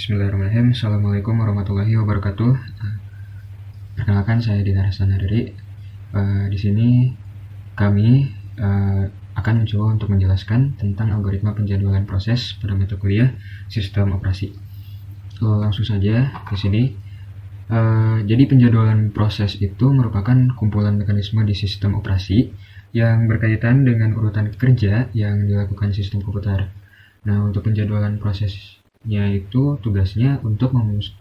Bismillahirrahmanirrahim. Assalamualaikum warahmatullahi wabarakatuh. Perkenalkan, saya Dinar Hasanadari. Di sini kami akan mencoba untuk menjelaskan tentang algoritma penjadwalan proses pada mata kuliah sistem operasi. Langsung saja ke sini. Jadi penjadwalan proses itu merupakan kumpulan mekanisme di sistem operasi yang berkaitan dengan urutan kerja yang dilakukan sistem komputer. Nah, untuk penjadwalan prosesnya itu tugasnya untuk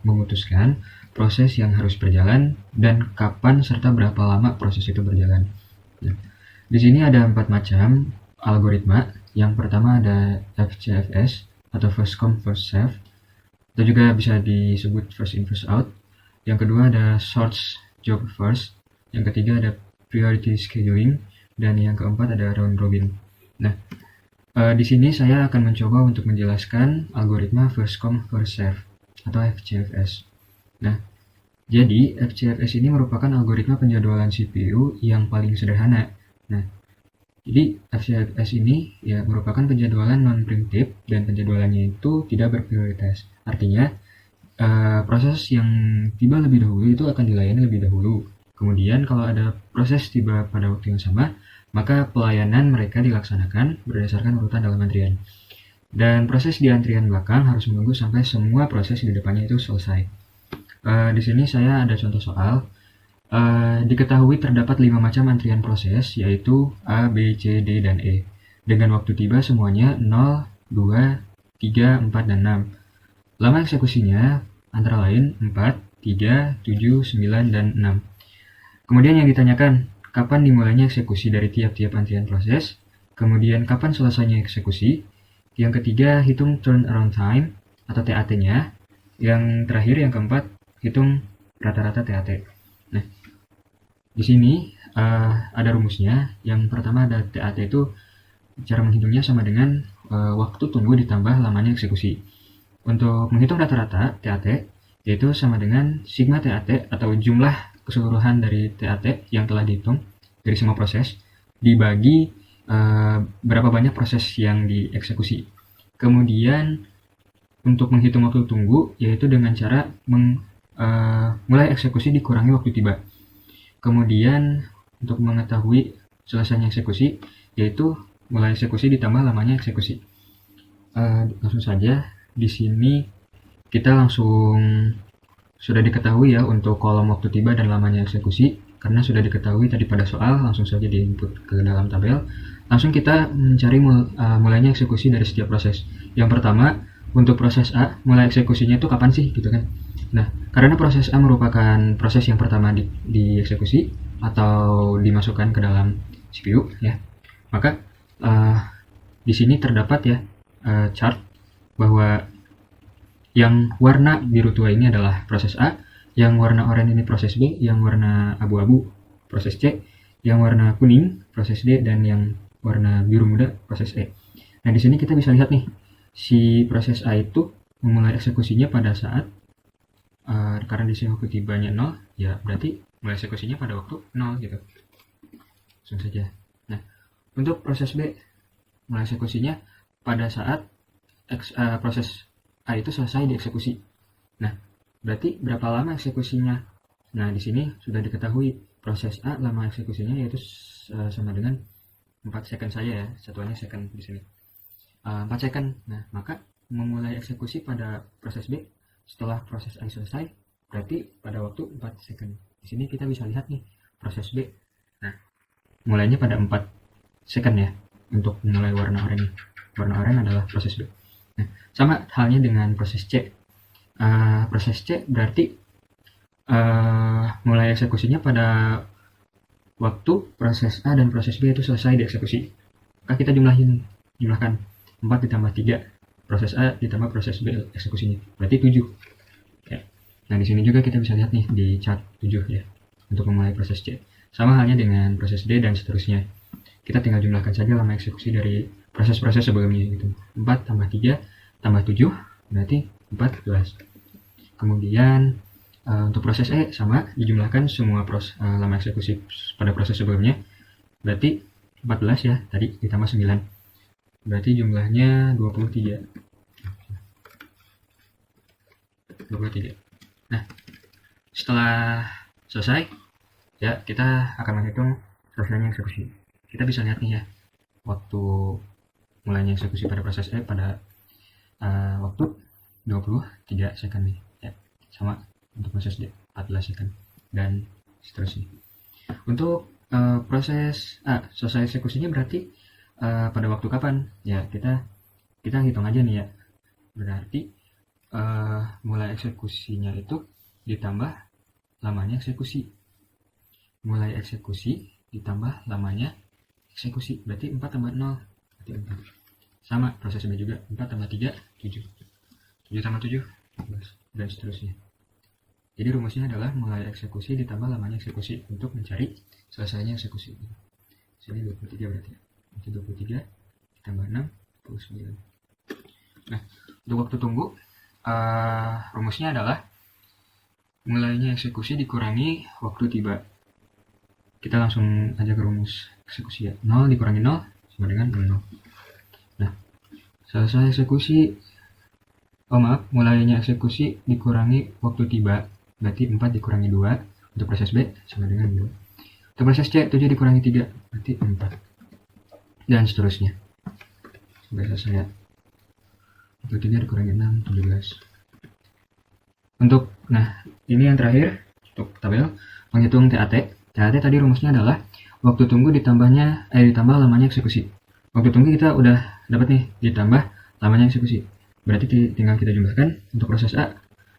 memutuskan proses yang harus berjalan dan kapan serta berapa lama proses itu berjalan. Nah, di sini ada 4 macam algoritma. Yang pertama ada FCFS atau First Come First Serve, atau juga bisa disebut First In First Out. Yang kedua ada Sort Job First. Yang ketiga ada Priority Scheduling, dan yang keempat ada Round Robin. Nah, di sini saya akan mencoba untuk menjelaskan algoritma First Come First Serve atau FCFS. Nah, jadi FCFS ini merupakan algoritma penjadwalan CPU yang paling sederhana. Nah, jadi FCFS ini ya merupakan penjadwalan non-preemptive dan penjadwalannya itu tidak berprioritas. Artinya proses yang tiba lebih dahulu itu akan dilayani lebih dahulu. Kemudian kalau ada proses tiba pada waktu yang sama, maka pelayanan mereka dilaksanakan berdasarkan urutan dalam antrian. Dan proses di antrian belakang harus menunggu sampai semua proses di depannya itu selesai. Di sini saya ada contoh soal. Diketahui terdapat 5 macam antrian proses, yaitu A, B, C, D, dan E. Dengan waktu tiba semuanya 0, 2, 3, 4, dan 6. Lama eksekusinya antara lain 4, 3, 7, 9, dan 6. Kemudian yang ditanyakan, kapan dimulainya eksekusi dari tiap-tiap antrian proses, kemudian kapan selesainya eksekusi, yang ketiga hitung turnaround time atau TAT-nya, yang terakhir yang keempat hitung rata-rata TAT. Nah, di sini ada rumusnya. Yang pertama ada TAT itu cara menghitungnya sama dengan waktu tunggu ditambah lamanya eksekusi. Untuk menghitung rata-rata TAT yaitu sama dengan sigma TAT atau jumlah keseluruhan dari TAT yang telah dihitung dari semua proses dibagi berapa banyak proses yang dieksekusi. Kemudian untuk menghitung waktu tunggu yaitu dengan cara mulai eksekusi dikurangi waktu tiba. Kemudian untuk mengetahui selesainya eksekusi yaitu mulai eksekusi ditambah lamanya eksekusi. Langsung saja di sini kita langsung sudah diketahui ya untuk kolom waktu tiba dan lamanya eksekusi, karena sudah diketahui tadi pada soal. Langsung saja diinput ke dalam tabel. Langsung kita mencari mulainya eksekusi dari setiap proses. Yang pertama, untuk proses A, mulai eksekusinya itu kapan sih gitu kan. Nah, karena proses A merupakan proses yang pertama dieksekusi atau dimasukkan ke dalam CPU ya, maka di sini terdapat ya chart bahwa yang warna biru tua ini adalah proses A, yang warna oranye ini proses B, yang warna abu-abu proses C, yang warna kuning proses D, dan yang warna biru muda proses E. Nah, di sini kita bisa lihat nih, si proses A itu memulai eksekusinya pada saat karena di sini waktu tibanya 0, ya berarti mulai eksekusinya pada waktu 0 gitu. Langsung saja. Nah, untuk proses B mulai eksekusinya pada saat proses A itu selesai dieksekusi. Nah, berarti berapa lama eksekusinya? Nah, di sini sudah diketahui proses A lama eksekusinya yaitu sama dengan 4 second saja ya, satuannya second di sini. 4 second. Nah, maka memulai eksekusi pada proses B setelah proses A selesai berarti pada waktu 4 second. Di sini kita bisa lihat nih proses B. Nah, mulainya pada 4 second ya untuk mulai warna oranye. Warna oranye adalah proses B. Nah, sama halnya dengan proses C. Proses C berarti mulai eksekusinya pada waktu proses A dan proses B itu selesai dieksekusi. Maka kita jumlahkan 4 ditambah 3 proses A ditambah proses B eksekusinya, berarti 7. Ya. Nah, di sini juga kita bisa lihat nih di chart 7 ya untuk memulai proses C. Sama halnya dengan proses D dan seterusnya. Kita tinggal jumlahkan saja lama eksekusi dari proses-proses sebelumnya gitu. 4 tambah 3 tambah 7 berarti 14. Kemudian untuk proses E sama, dijumlahkan semua lama eksekusi pada proses sebelumnya berarti 14 ya, tadi ditambah 9 berarti jumlahnya 23. 23. Nah, setelah selesai, ya kita akan menghitung selesainya eksekusi. Kita bisa lihat nih ya, waktu mulainya eksekusi pada proses E pada waktu 23 second nih ya, sama untuk proses D 14 second dan seterusnya. Untuk proses selesai eksekusinya berarti pada waktu kapan ya, kita hitung aja nih ya, berarti mulai eksekusinya itu ditambah lamanya eksekusi, mulai eksekusi ditambah lamanya eksekusi, berarti 4 tambah 0 berarti 4. Sama proses B juga, 4 tambah 3 7, 7 tambah 7 11, dan seterusnya. Jadi rumusnya adalah mulai eksekusi ditambah lamanya eksekusi untuk mencari selesainya eksekusi. Sini 23 berarti. Nanti 23 ditambah 6 29. Nah, untuk waktu tunggu rumusnya adalah mulainya eksekusi dikurangi waktu tiba. Kita langsung aja ke rumus eksekusi ya. 0 dikurangi 0 sama dengan 0. Nah, selesai eksekusi, mulainya eksekusi dikurangi waktu tiba, berarti 4 dikurangi 2 untuk proses B sama dengan 2. Untuk proses C, 7 dikurangi 3 berarti 4, dan seterusnya sampai selesai ya. 23 dikurangi 6 17. Untuk ini yang terakhir untuk tabel menghitung TAT. TAT tadi rumusnya adalah waktu tunggu ditambah lamanya eksekusi. Waktu tunggu kita udah dapat nih, ditambah lamanya eksekusi. Berarti tinggal kita jumlahkan. Untuk proses A,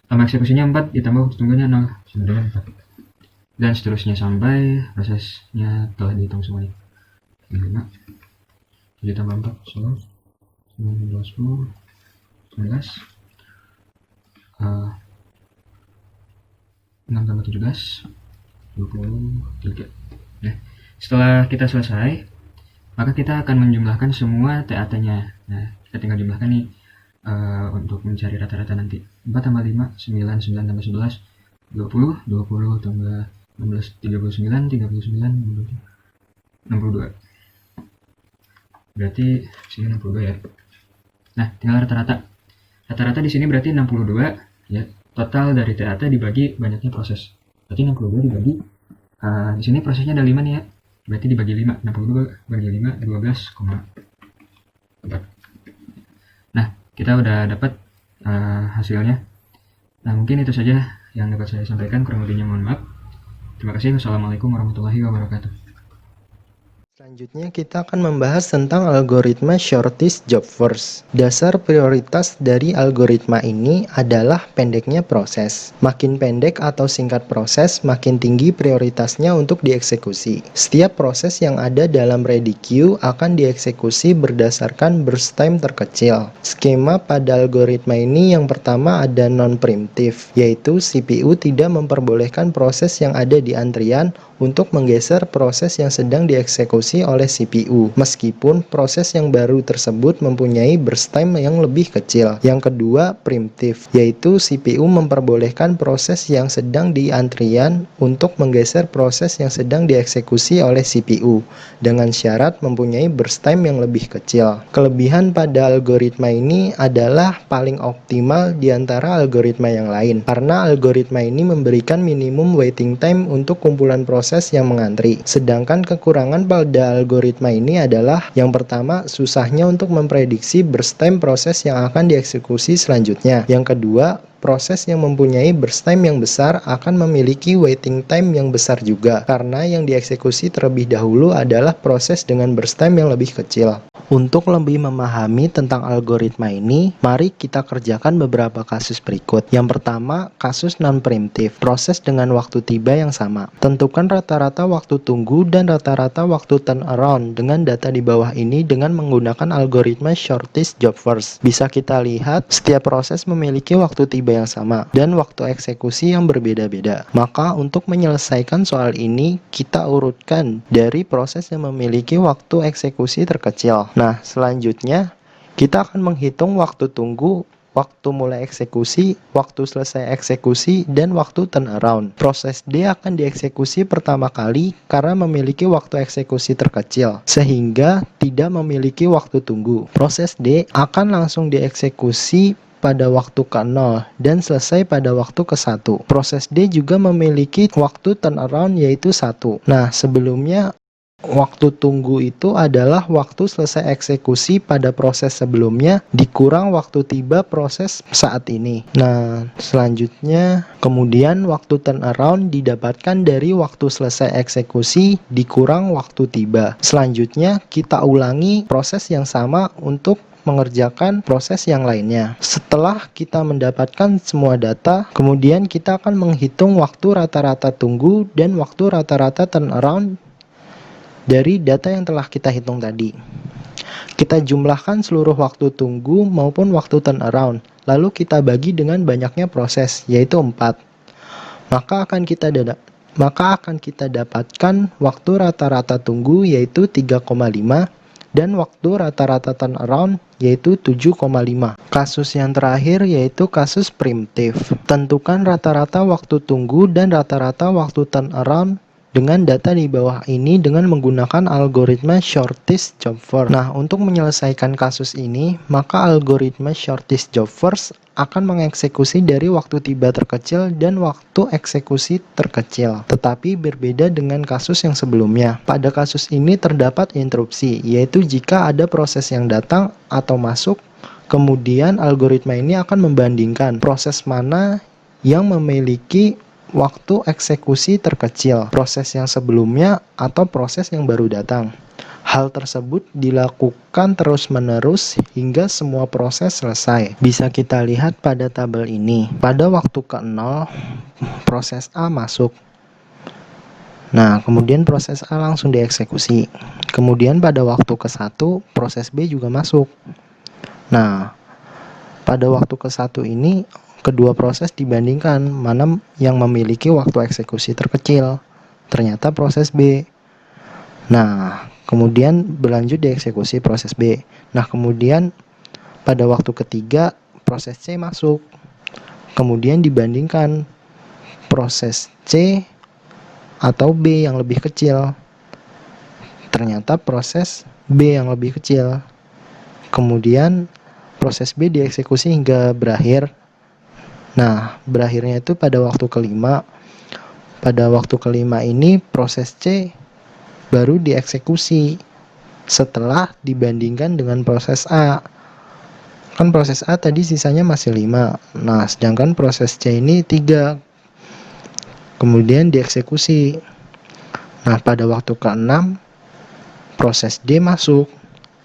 lama eksekusinya 4 ditambah waktu tunggunya 0 sama dengan 4. Dan seterusnya sampai prosesnya telah dihitung semuanya. 5 7 tambah 4 10 9 10 19 6 tambah 17 23. Nah, setelah kita selesai, maka kita akan menjumlahkan semua TAT-nya. Nah, kita tinggal jumlahkan nih untuk mencari rata-rata nanti. 4 tambah 5 9, 9 tambah 11 20, 20 tambah 16 39, 39 62. Berarti sini 62 ya. Nah, tinggal rata-rata. Rata-rata di sini berarti 62 ya. Total dari TAT dibagi banyaknya proses. Berarti 62 dibagi di sini prosesnya ada 5 nih ya. Berarti dibagi 5, 62 bagi 5 12,4. Nah, kita udah dapat hasilnya. Nah, mungkin itu saja yang dapat saya sampaikan, kurang lebihnya mohon maaf. Terima kasih. Wassalamualaikum warahmatullahi wabarakatuh. Selanjutnya kita akan membahas tentang algoritma shortest job first. Dasar prioritas dari algoritma ini adalah pendeknya proses. Makin pendek atau singkat proses, makin tinggi prioritasnya untuk dieksekusi. Setiap proses yang ada dalam ready queue akan dieksekusi berdasarkan burst time terkecil. Skema pada algoritma ini yang pertama ada non-preemptive, yaitu CPU tidak memperbolehkan proses yang ada di antrian untuk menggeser proses yang sedang dieksekusi oleh CPU, meskipun proses yang baru tersebut mempunyai burst time yang lebih kecil. Yang kedua, preemptive, yaitu CPU memperbolehkan proses yang sedang di antrian untuk menggeser proses yang sedang dieksekusi oleh CPU, dengan syarat mempunyai burst time yang lebih kecil. Kelebihan pada algoritma ini adalah paling optimal di antara algoritma yang lain, karena algoritma ini memberikan minimum waiting time untuk kumpulan proses yang mengantri. Sedangkan kekurangan pada algoritma ini adalah yang pertama, susahnya untuk memprediksi burst time proses yang akan dieksekusi selanjutnya. Yang kedua, proses yang mempunyai burst time yang besar akan memiliki waiting time yang besar juga, karena yang dieksekusi terlebih dahulu adalah proses dengan burst time yang lebih kecil. Untuk lebih memahami tentang algoritma ini, mari kita kerjakan beberapa kasus berikut. Yang pertama, kasus non-preemptive, proses dengan waktu tiba yang sama. Tentukan rata-rata waktu tunggu dan rata-rata waktu turnaround dengan data di bawah ini dengan menggunakan algoritma shortest job first. Bisa kita lihat, setiap proses memiliki waktu tiba yang sama dan waktu eksekusi yang berbeda-beda. Maka untuk menyelesaikan soal ini, kita urutkan dari proses yang memiliki waktu eksekusi terkecil. Nah, selanjutnya kita akan menghitung waktu tunggu, waktu mulai eksekusi, waktu selesai eksekusi, dan waktu turnaround. Proses D akan dieksekusi pertama kali karena memiliki waktu eksekusi terkecil, sehingga tidak memiliki waktu tunggu. Proses D akan langsung dieksekusi pada waktu ke-0 dan selesai pada waktu ke-1. Proses D juga memiliki waktu turnaround yaitu 1. Nah, sebelumnya waktu tunggu itu adalah waktu selesai eksekusi pada proses sebelumnya dikurang waktu tiba proses saat ini. Nah, selanjutnya kemudian waktu turnaround didapatkan dari waktu selesai eksekusi dikurang waktu tiba. Selanjutnya kita ulangi proses yang sama untuk mengerjakan proses yang lainnya. Setelah kita mendapatkan semua data, kemudian kita akan menghitung waktu rata-rata tunggu dan waktu rata-rata turnaround dari data yang telah kita hitung tadi. Kita jumlahkan seluruh waktu tunggu maupun waktu turnaround, lalu kita bagi dengan banyaknya proses, yaitu 4. Maka akan kita dapatkan waktu rata-rata tunggu yaitu 3,5 dan waktu rata-rata turnaround yaitu 7,5. Kasus yang terakhir yaitu kasus primitif. Tentukan rata-rata waktu tunggu dan rata-rata waktu turnaround dengan data di bawah ini dengan menggunakan algoritma shortest job first. Nah, untuk menyelesaikan kasus ini, maka algoritma shortest job first akan mengeksekusi dari waktu tiba terkecil dan waktu eksekusi terkecil. Tetapi berbeda dengan kasus yang sebelumnya. Pada kasus ini terdapat interupsi, yaitu jika ada proses yang datang atau masuk, kemudian algoritma ini akan membandingkan proses mana yang memiliki waktu eksekusi terkecil, proses yang sebelumnya atau proses yang baru datang. Hal tersebut dilakukan terus-menerus hingga semua proses selesai. Bisa kita lihat pada tabel ini. Pada waktu ke-0, proses A masuk. Nah, kemudian proses A langsung dieksekusi. Kemudian pada waktu ke-1, proses B juga masuk. Nah, pada waktu ke-1 ini kedua proses dibandingkan mana yang memiliki waktu eksekusi terkecil. Ternyata proses B. Nah, kemudian berlanjut dieksekusi proses B. Nah, kemudian pada waktu ketiga proses C masuk. Kemudian dibandingkan proses C atau B yang lebih kecil. Ternyata proses B yang lebih kecil. Kemudian proses B dieksekusi hingga berakhir. Nah, berakhirnya itu pada waktu kelima. Pada waktu kelima ini proses C baru dieksekusi setelah dibandingkan dengan proses A. Kan proses A tadi sisanya masih 5. Nah, sedangkan proses C ini 3. Kemudian dieksekusi. Nah, pada waktu ke-6 proses D masuk.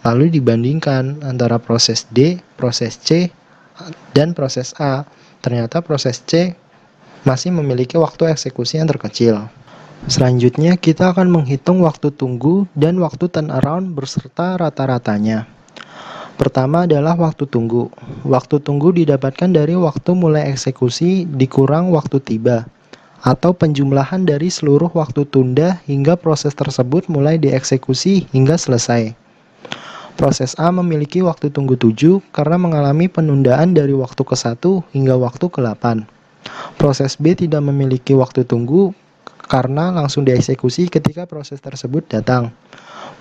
Lalu dibandingkan antara proses D, proses C, dan proses A. Ternyata proses C masih memiliki waktu eksekusi yang terkecil. Selanjutnya kita akan menghitung waktu tunggu dan waktu turnaround berserta rata-ratanya. Pertama adalah waktu tunggu. Waktu tunggu didapatkan dari waktu mulai eksekusi dikurang waktu tiba, atau penjumlahan dari seluruh waktu tunda hingga proses tersebut mulai dieksekusi hingga selesai. Proses A memiliki waktu tunggu 7 karena mengalami penundaan dari waktu ke-1 hingga waktu ke-8. Proses B tidak memiliki waktu tunggu karena langsung dieksekusi ketika proses tersebut datang.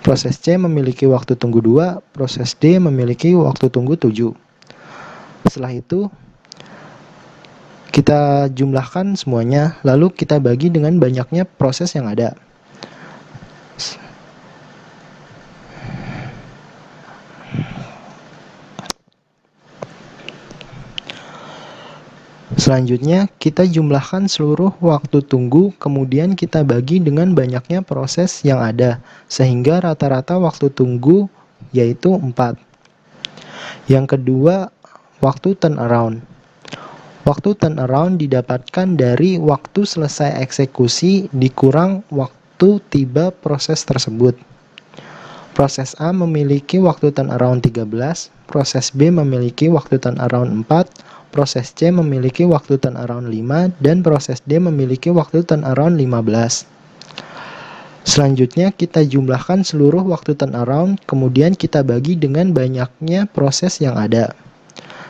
Proses C memiliki waktu tunggu 2, proses D memiliki waktu tunggu 7. Setelah itu, kita jumlahkan semuanya, lalu kita bagi dengan banyaknya proses yang ada. Selanjutnya, kita jumlahkan seluruh waktu tunggu, kemudian kita bagi dengan banyaknya proses yang ada, sehingga rata-rata waktu tunggu yaitu 4. Yang kedua, waktu turnaround. Waktu turnaround didapatkan dari waktu selesai eksekusi dikurang waktu tiba proses tersebut. Proses A memiliki waktu turnaround 13, proses B memiliki waktu turnaround 4, proses C memiliki waktu turnaround 5, dan proses D memiliki waktu turnaround 15. Selanjutnya kita jumlahkan seluruh waktu turnaround, kemudian kita bagi dengan banyaknya proses yang ada.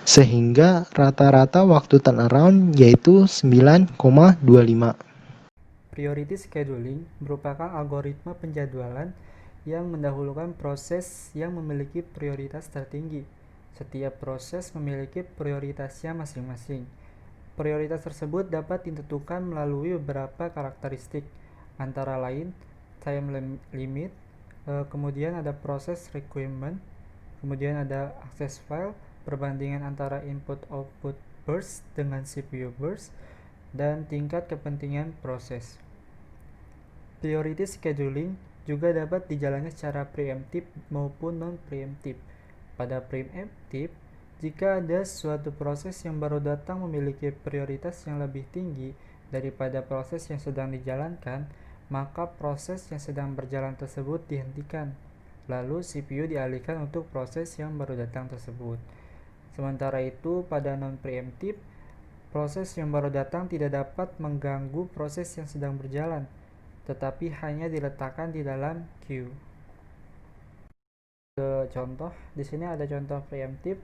Sehingga rata-rata waktu turnaround yaitu 9,25. Priority scheduling merupakan algoritma penjadwalan yang mendahulukan proses yang memiliki prioritas tertinggi Setiap proses memiliki prioritasnya masing-masing. Prioritas tersebut dapat ditentukan melalui beberapa karakteristik, antara lain time limit, kemudian ada proses requirement, kemudian ada access file, perbandingan antara input-output burst dengan CPU burst, dan tingkat kepentingan proses. Priority scheduling juga dapat dijalani secara preemptif maupun non-preemptif. Pada preemptif, jika ada suatu proses yang baru datang memiliki prioritas yang lebih tinggi daripada proses yang sedang dijalankan, maka proses yang sedang berjalan tersebut dihentikan. Lalu CPU dialihkan untuk proses yang baru datang tersebut. Sementara itu, pada non-preemptif, proses yang baru datang tidak dapat mengganggu proses yang sedang berjalan, tetapi hanya diletakkan di dalam queue. Contoh, di sini ada contoh preemptif.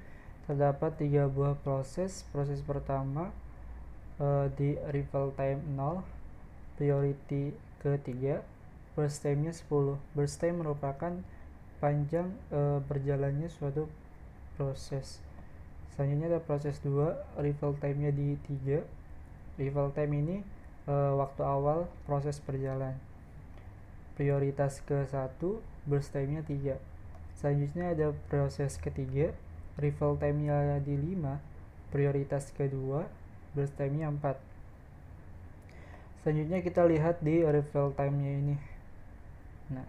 Terdapat 3 buah proses. Proses pertama di rival time 0, priority ketiga, burst time-nya 10. Burst time merupakan panjang berjalannya suatu proses. Selanjutnya ada proses 2, rival time-nya di 3. Rival time ini waktu awal proses berjalan. Prioritas ke-1, burst time-nya 3. Selanjutnya ada proses ketiga, rival time-nya di 5, prioritas kedua, burst time-nya 4. Selanjutnya kita lihat di rival time-nya ini. Nah,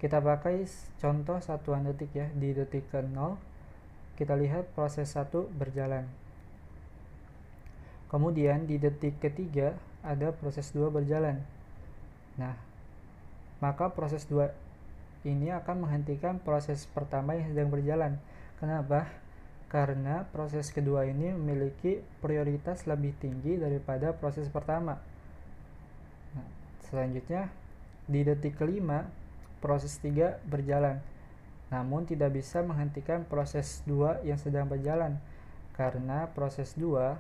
kita pakai contoh satuan detik ya. Di detik ke-0 kita lihat proses 1 berjalan. Kemudian di detik ketiga ada proses 2 berjalan. Nah, maka proses 2 ini akan menghentikan proses pertama yang sedang berjalan. Kenapa? Karena proses kedua ini memiliki prioritas lebih tinggi daripada proses pertama. Nah, selanjutnya di detik kelima proses 3 berjalan, namun tidak bisa menghentikan proses 2 yang sedang berjalan karena proses 2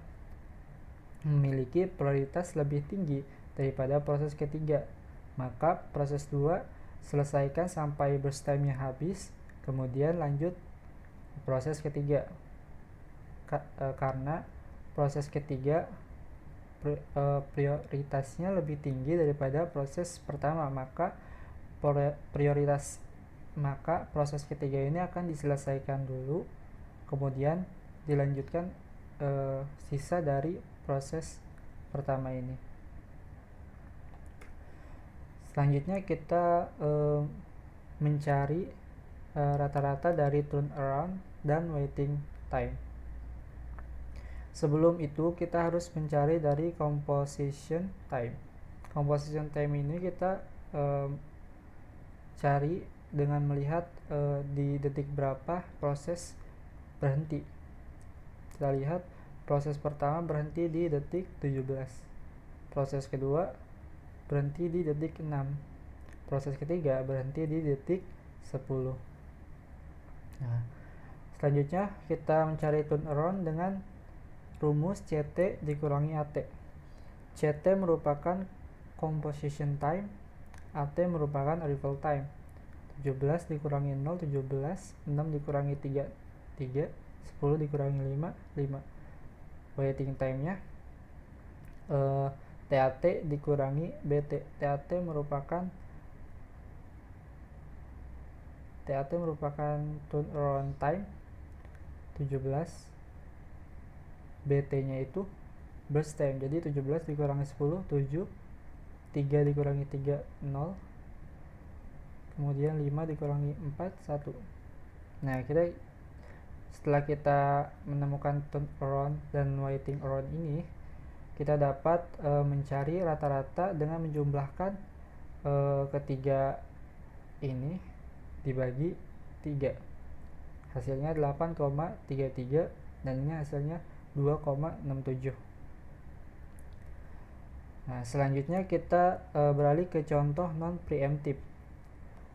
memiliki prioritas lebih tinggi daripada proses ketiga. Maka proses 2 selesaikan sampai burst time-nya habis, kemudian lanjut proses ketiga. Karena proses ketiga prioritasnya lebih tinggi daripada proses pertama, maka proses ketiga ini akan diselesaikan dulu, kemudian dilanjutkan sisa dari proses pertama ini. Selanjutnya kita mencari rata-rata dari turnaround dan waiting time. Sebelum itu kita harus mencari dari composition time. Composition time ini kita cari dengan melihat di detik berapa proses berhenti. Kita lihat proses pertama berhenti di detik 17. Proses kedua berhenti di detik 6. Proses ketiga berhenti di detik 10. Nah, selanjutnya kita mencari turnaround dengan rumus CT dikurangi AT. CT merupakan composition time, AT merupakan arrival time. 17 dikurangi 0, 17, 6 dikurangi 3, 3, 10 dikurangi 5, 5. Waiting time-nya TAT dikurangi BT. TAT merupakan turnaround time 17. BT-nya itu burst time. Jadi 17 dikurangi 10, 7. 3 dikurangi 3, 0. Kemudian 5 dikurangi 4, 1. Nah, setelah kita menemukan turnaround dan waiting around ini, kita dapat mencari rata-rata dengan menjumlahkan ketiga ini dibagi 3. Hasilnya 8,33 dan ini hasilnya 2,67. Nah, selanjutnya kita beralih ke contoh non-preemptive.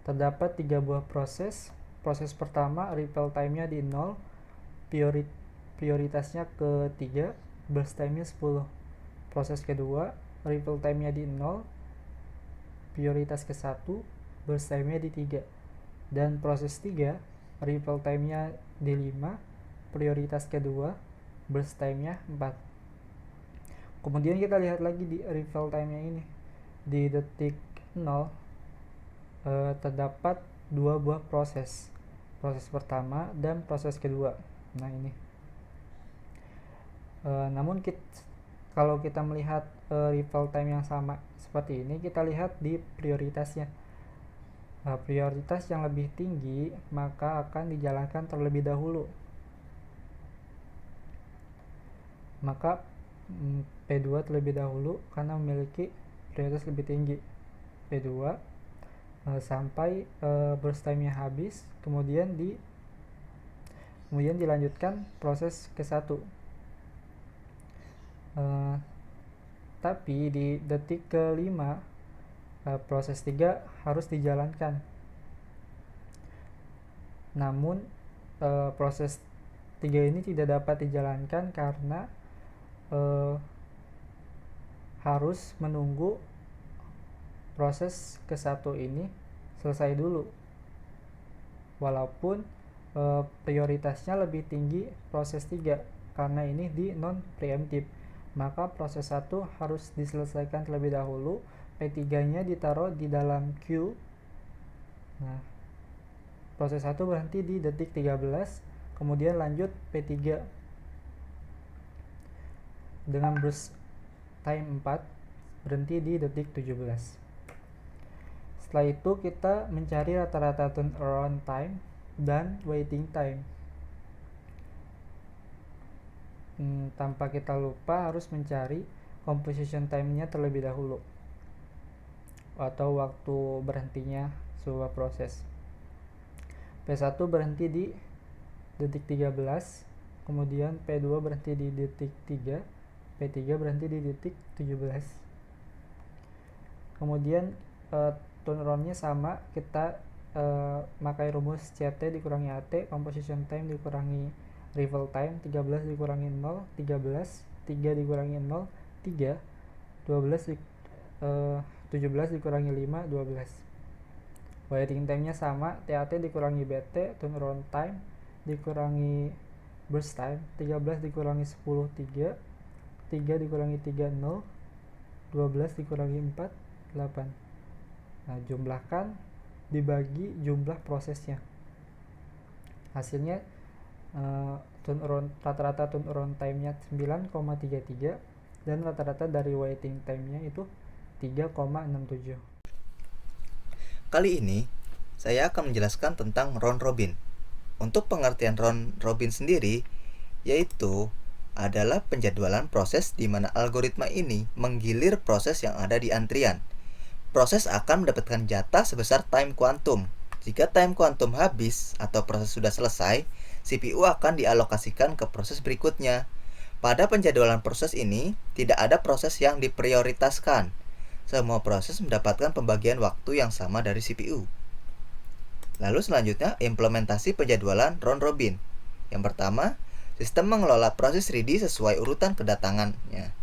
Terdapat 3 buah proses. Proses pertama rival time-nya di 0, prioritasnya ke 3, burst time-nya 10. Proses kedua, rival time-nya di 0, prioritas ke 1, burst time-nya di 3. Dan proses 3, arrival time-nya di 5, prioritas kedua, burst time-nya 4. Kemudian kita lihat lagi di arrival time-nya ini. Di detik 0 terdapat dua buah proses. Proses pertama dan proses kedua. Nah, ini. Namun kalau kita melihat arrival time yang sama seperti ini, kita lihat di prioritasnya. Prioritas yang lebih tinggi maka akan dijalankan terlebih dahulu. Maka P2 terlebih dahulu karena memiliki prioritas lebih tinggi. P2 sampai burst time-nya habis, kemudian dilanjutkan proses ke-1. Tapi di detik ke-5 proses 3 harus dijalankan. Namun proses 3 ini tidak dapat dijalankan karena harus menunggu proses ke-1 ini selesai dulu. Walaupun prioritasnya lebih tinggi proses 3 karena ini di non preemptive. Maka proses 1 harus diselesaikan terlebih dahulu. P3-nya ditaruh di dalam queue. Nah, proses 1 berhenti di detik 13, kemudian lanjut P3 dengan burst time 4 berhenti di detik 17. Setelah itu kita mencari rata-rata turnaround time dan waiting time. Tanpa kita lupa harus mencari composition time-nya terlebih dahulu, atau waktu berhentinya sebuah proses. P1 berhenti di detik 13, kemudian P2 berhenti di detik 3, P3 berhenti di detik 17. Kemudian turnaround-nya sama, kita pakai rumus CT dikurangi AT, composition time dikurangi arrival time, 13 dikurangi 0, 13, 3 dikurangi 0, 3, 17 dikurangi 5, 12. Waiting time-nya sama, TAT dikurangi BT, turnaround time dikurangi burst time, 13 dikurangi 10, 3, 3 dikurangi 3, 0, 12 dikurangi 4, 8. Nah, jumlahkan dibagi jumlah prosesnya. Hasilnya rata-rata turnaround time-nya 9,33 dan rata-rata dari waiting time-nya itu 3,67. Kali ini saya akan menjelaskan tentang round robin. Untuk pengertian round robin sendiri, yaitu adalah penjadwalan proses di mana algoritma ini menggilir proses yang ada di antrian. Proses akan mendapatkan jatah sebesar time quantum. Jika time quantum habis atau proses sudah selesai, CPU akan dialokasikan ke proses berikutnya. Pada penjadwalan proses ini, tidak ada proses yang diprioritaskan. Semua proses mendapatkan pembagian waktu yang sama dari CPU. Lalu selanjutnya, implementasi penjadwalan round robin. Yang pertama, sistem mengelola proses ready sesuai urutan kedatangannya.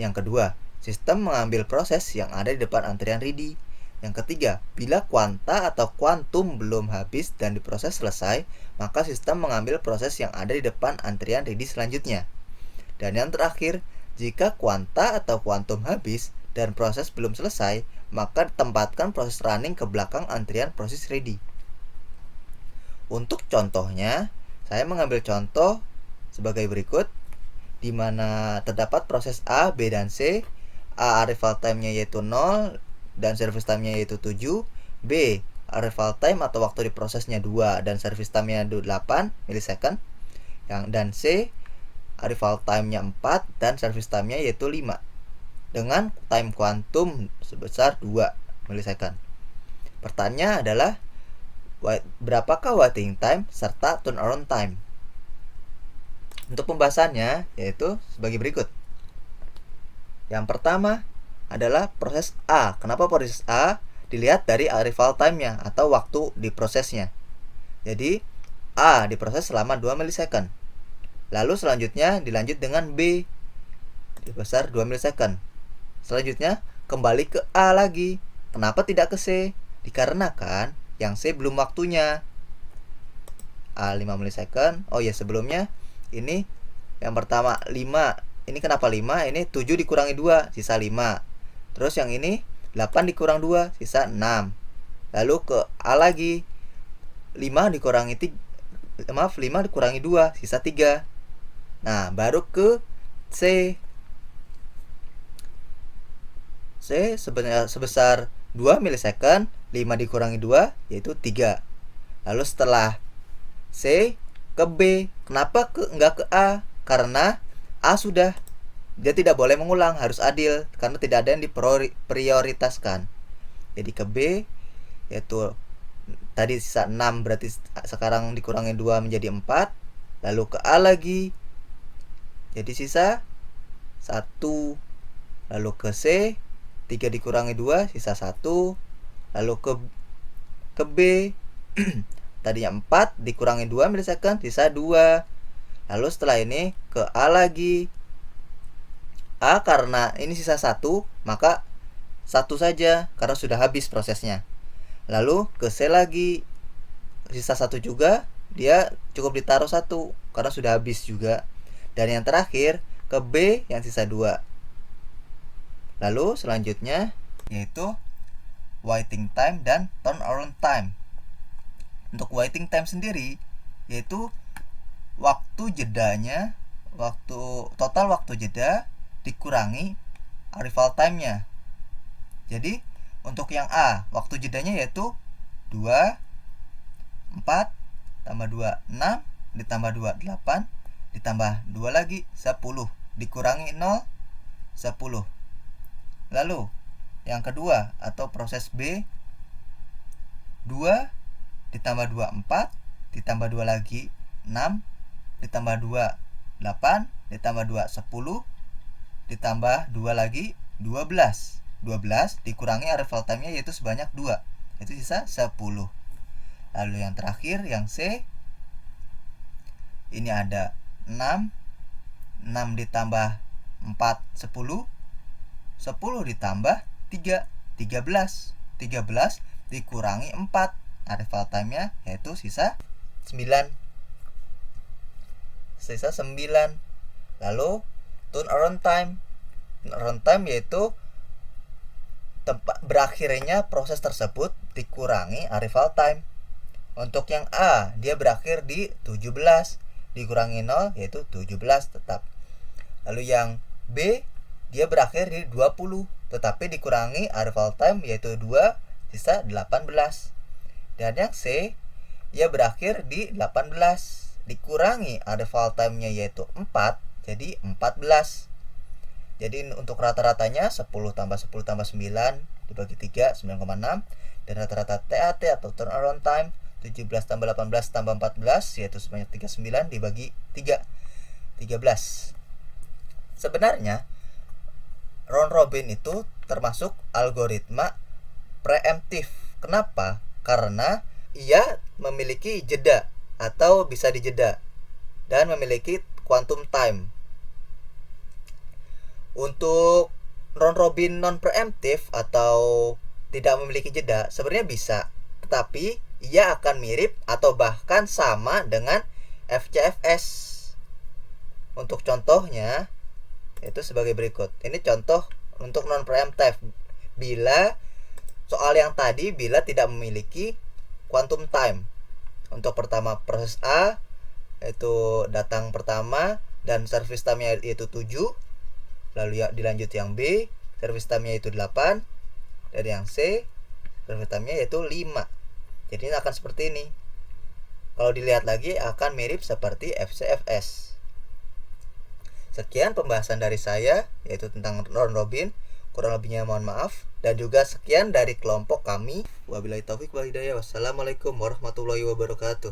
Yang kedua, sistem mengambil proses yang ada di depan antrian ready. Yang ketiga, bila kuanta atau kuantum belum habis dan diproses selesai, maka sistem mengambil proses yang ada di depan antrian ready selanjutnya. Dan yang terakhir, jika kuanta atau kuantum habis dan proses belum selesai, maka ditempatkan proses running ke belakang antrian proses ready. Untuk contohnya, saya mengambil contoh sebagai berikut, di mana terdapat proses A, B, dan C. A arrival time-nya yaitu 0 dan service time-nya yaitu 7. B, arrival time atau waktu diprosesnya 2 dan service time-nya 8 milisecond. Dan C, arrival time-nya 4 dan service time-nya yaitu 5 dengan time quantum sebesar 2 milisecond. Pertanyaannya adalah berapakah waiting time serta turnaround time? Untuk pembahasannya yaitu sebagai berikut. Yang pertama adalah proses A. Kenapa proses A? Dilihat dari arrival time-nya atau waktu diprosesnya. Jadi A diproses selama 2 milisecond. Lalu selanjutnya dilanjut dengan B sebesar 2 milisecond. Selanjutnya kembali ke A lagi. Kenapa tidak ke C? Dikarenakan yang C belum waktunya. A 5 milisecond. Oh ya, sebelumnya ini yang pertama 5. Ini kenapa 5? Ini 7 dikurangi 2, sisa 5. Terus yang ini 8 dikurang 2, sisa 6. Lalu ke A lagi. 5 dikurangi 2, sisa 3. Nah, baru ke C. C sebesar 2 milisecond, 5 dikurangi 2 yaitu 3. Lalu setelah C ke B. Kenapa enggak ke A? Karena A sudah, dia tidak boleh mengulang, harus adil karena tidak ada yang diprioritaskan. Jadi ke B yaitu tadi sisa 6, berarti sekarang dikurangi 2 menjadi 4. Lalu ke A lagi. Jadi sisa 1. Lalu ke C, 3 dikurangi 2 sisa 1. Lalu ke B tadinya 4 dikurangi 2 milisecond sisa 2. Lalu setelah ini ke A lagi. A karena ini sisa 1, maka 1 saja karena sudah habis prosesnya. Lalu ke C lagi, sisa 1 juga, dia cukup ditaruh 1 karena sudah habis juga. Dan yang terakhir ke B yang sisa 2. Lalu selanjutnya yaitu waiting time dan turnaround time. Untuk waiting time sendiri yaitu total waktu jeda dikurangi arrival time-nya. Jadi untuk yang A, waktu jedanya yaitu 2, 4, tambah 2, 6, ditambah 2, 8, ditambah 2 lagi, 10, dikurangi 0, 10. Lalu yang kedua atau proses B, 2 ditambah 2, 4, ditambah 2 lagi, 6, ditambah 2, 8, ditambah 2, 10, ditambah 2 lagi, 12. 12 dikurangi arrival time-nya yaitu sebanyak 2, itu sisa 10. Lalu yang terakhir yang C, ini ada 6 ditambah 4, 10 ditambah 3, 13 dikurangi 4, arrival time-nya yaitu sisa 9. Lalu turnaround time yaitu berakhirnya proses tersebut dikurangi arrival time. Untuk yang A, dia berakhir di 17, dikurangi 0 yaitu 17 tetap. Lalu yang B, dia berakhir di 20, tetapi dikurangi arrival time yaitu 2, sisa 18. Dan yang C, dia berakhir di 18, dikurangi arrival time-nya yaitu 4, jadi 14. Jadi untuk rata-ratanya 10 tambah 10 tambah 9 dibagi 3, 9,6. Dan rata-rata TAT atau turnaround time 17 tambah 18 tambah 14 yaitu sebanyak 39 dibagi 3, 13. Sebenarnya round robin itu termasuk algoritma preemptif. Kenapa? Karena ia memiliki jeda atau bisa dijeda dan memiliki quantum time. Untuk round robin non preemptif atau tidak memiliki jeda sebenarnya bisa, tetapi ia akan mirip atau bahkan sama dengan FCFS. Untuk contohnya itu sebagai berikut. Ini contoh untuk non preemptive. Bila tidak memiliki quantum time. Untuk pertama proses A itu datang pertama dan service time-nya yaitu 7. Lalu dilanjut yang B, service time-nya yaitu 8. Dan yang C, service time-nya yaitu 5. Jadi ini akan seperti ini. Kalau dilihat lagi akan mirip seperti FCFS. Sekian pembahasan dari saya yaitu tentang round robin. Kurang lebihnya mohon maaf. Dan juga sekian dari kelompok kami. Wabillahi taufiq wal hidayah. Wassalamualaikum warahmatullahi wabarakatuh.